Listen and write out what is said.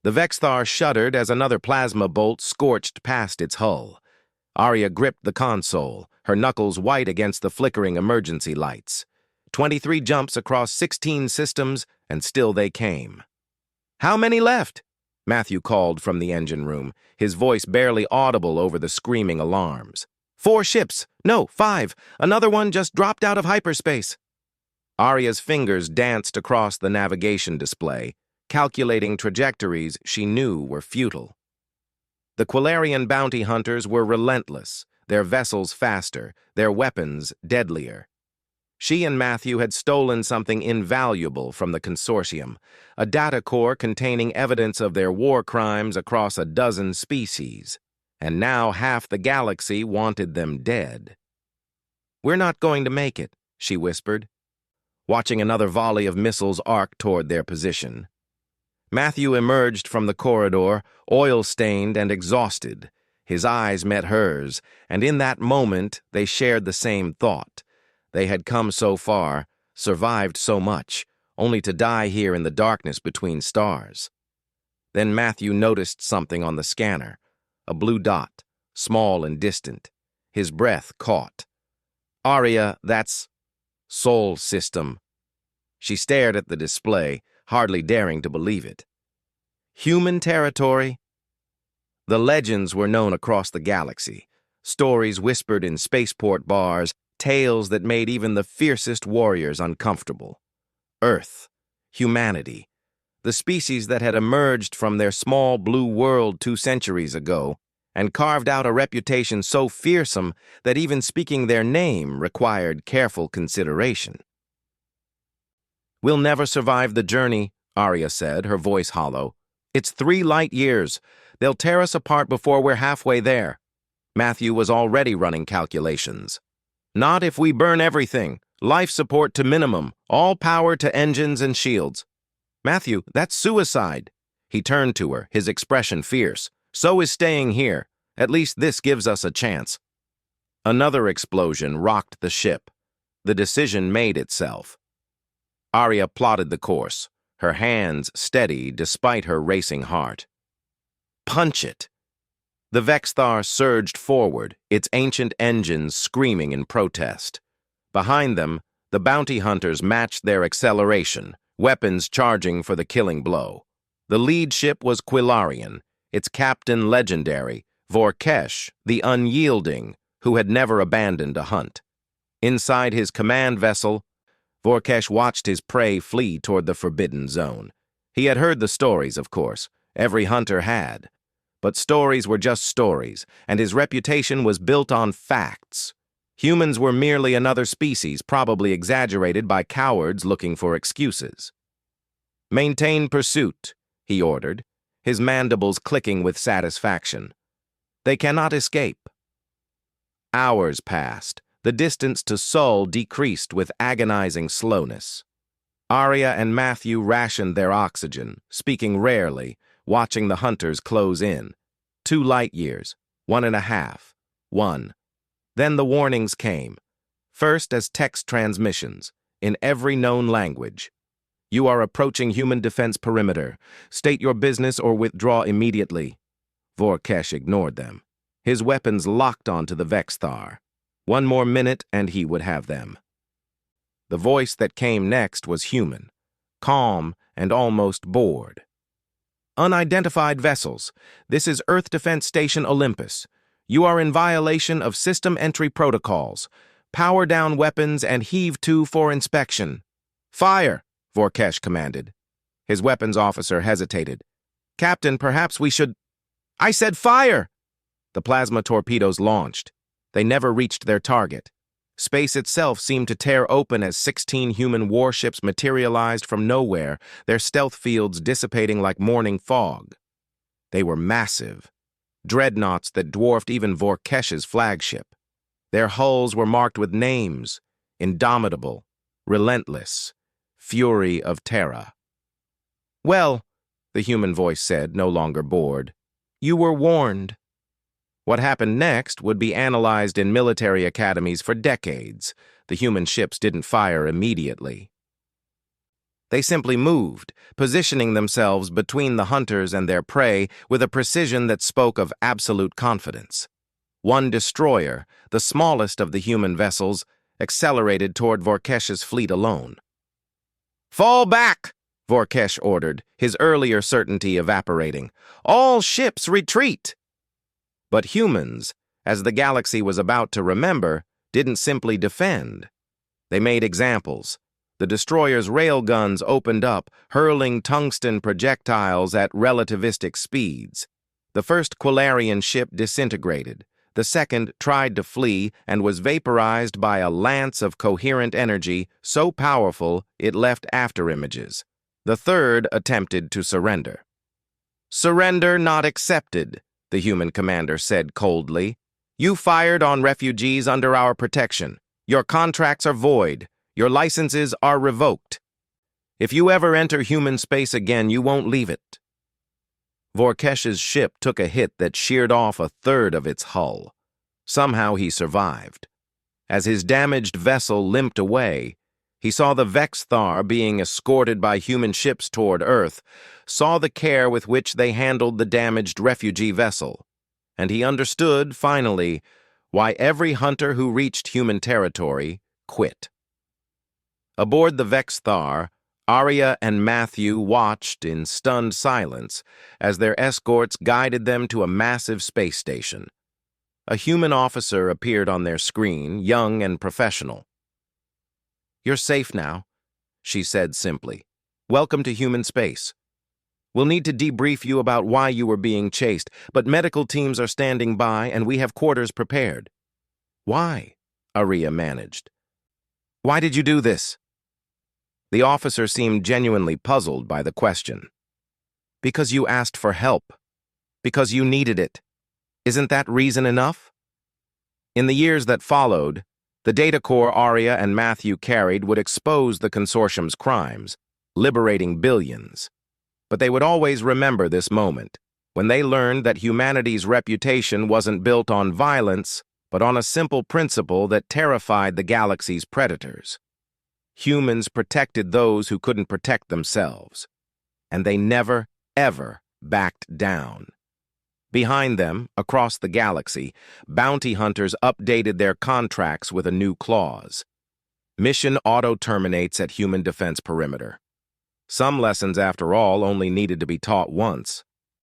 The Vexthar shuddered as another plasma bolt scorched past its hull. Arya gripped the console, her knuckles white against the flickering emergency lights. 23 jumps across 16 systems, and still they came. "How many left?" Matthew called from the engine room, his voice barely audible over the screaming alarms. "4 ships. No, 5. Another one just dropped out of hyperspace." Arya's fingers danced across the navigation display, calculating trajectories she knew were futile. The Quilarian bounty hunters were relentless, their vessels faster, their weapons deadlier. She and Matthew had stolen something invaluable from the consortium, a data core containing evidence of their war crimes across a dozen species, and now half the galaxy wanted them dead. "We're not going to make it," she whispered, watching another volley of missiles arc toward their position. Matthew emerged from the corridor, oil-stained and exhausted. His eyes met hers, and in that moment they shared the same thought. They had come so far, survived so much, only to die here in the darkness between stars. Then Matthew noticed something on the scanner, a blue dot, small and distant. His breath caught. "Arya, that's Sol System." She stared at the display, hardly daring to believe it. "Human territory?" The legends were known across the galaxy, stories whispered in spaceport bars, tales that made even the fiercest warriors uncomfortable. Earth, humanity, the species that had emerged from their small blue world 2 centuries ago and carved out a reputation so fearsome that even speaking their name required careful consideration. "We'll never survive the journey," Arya said, her voice hollow. "It's 3 light years. They'll tear us apart before we're halfway there." Matthew was already running calculations. "Not if we burn everything. Life support to minimum. All power to engines and shields." "Matthew, that's suicide." He turned to her, his expression fierce. "So is staying here. At least this gives us a chance." Another explosion rocked the ship. The decision made itself. Arya plotted the course, her hands steady despite her racing heart. "Punch it!" The Vexthar surged forward, its ancient engines screaming in protest. Behind them, the bounty hunters matched their acceleration, weapons charging for the killing blow. The lead ship was Quilarian, its captain legendary, Vorkesh, the Unyielding, who had never abandoned a hunt. Inside his command vessel, Vorkesh watched his prey flee toward the forbidden zone. He had heard the stories, of course. Every hunter had. But stories were just stories, and his reputation was built on facts. Humans were merely another species, probably exaggerated by cowards looking for excuses. "Maintain pursuit," he ordered, his mandibles clicking with satisfaction. "They cannot escape." Hours passed. The distance to Sol decreased with agonizing slowness. Arya and Matthew rationed their oxygen, speaking rarely, watching the hunters close in. 2 light years, 1.5, 1. Then the warnings came, first as text transmissions, in every known language. "You are approaching human defense perimeter. State your business or withdraw immediately." Vorkesh ignored them. His weapons locked onto the Vexthar. 1 more minute and he would have them. The voice that came next was human, calm and almost bored. "Unidentified vessels. This is Earth Defense Station Olympus. You are in violation of system entry protocols. Power down weapons and heave to for inspection." "Fire!" Vorkesh commanded. His weapons officer hesitated. "Captain, perhaps we should—" "I said fire!" The plasma torpedoes launched. They never reached their target. Space itself seemed to tear open as 16 human warships materialized from nowhere, their stealth fields dissipating like morning fog. They were massive, dreadnoughts that dwarfed even Vorkesh's flagship. Their hulls were marked with names: Indomitable, Relentless, Fury of Terra. "Well," the human voice said, no longer bored, "you were warned." What happened next would be analyzed in military academies for decades. The human ships didn't fire immediately. They simply moved, positioning themselves between the hunters and their prey with a precision that spoke of absolute confidence. One destroyer, the smallest of the human vessels, accelerated toward Vorkesh's fleet alone. "Fall back!" Vorkesh ordered, his earlier certainty evaporating. "All ships retreat!" But humans, as the galaxy was about to remember, didn't simply defend. They made examples. The destroyer's railguns opened up, hurling tungsten projectiles at relativistic speeds. The first Quilarian ship disintegrated. The second tried to flee and was vaporized by a lance of coherent energy so powerful it left afterimages. The third attempted to surrender. "Surrender not accepted," the human commander said coldly. "You fired on refugees under our protection. Your contracts are void. Your licenses are revoked. If you ever enter human space again, you won't leave it." Vorkesh's ship took a hit that sheared off a third of its hull. Somehow he survived. As his damaged vessel limped away, he saw the Vex-Thar being escorted by human ships toward Earth, saw the care with which they handled the damaged refugee vessel, and he understood, finally, why every hunter who reached human territory quit. Aboard the Vex-Thar, Arya and Matthew watched in stunned silence as their escorts guided them to a massive space station. A human officer appeared on their screen, young and professional. "You're safe now," she said simply. "Welcome to human space. We'll need to debrief you about why you were being chased, but medical teams are standing by and we have quarters prepared." "Why?" Arya managed. "Why did you do this?" The officer seemed genuinely puzzled by the question. "Because you asked for help. Because you needed it. Isn't that reason enough?" In the years that followed, the data core Arya and Matthew carried would expose the consortium's crimes, liberating billions. But they would always remember this moment, when they learned that humanity's reputation wasn't built on violence, but on a simple principle that terrified the galaxy's predators. Humans protected those who couldn't protect themselves, and they never, ever backed down. Behind them, across the galaxy, bounty hunters updated their contracts with a new clause. Mission auto-terminates at human defense perimeter. Some lessons, after all, only needed to be taught once.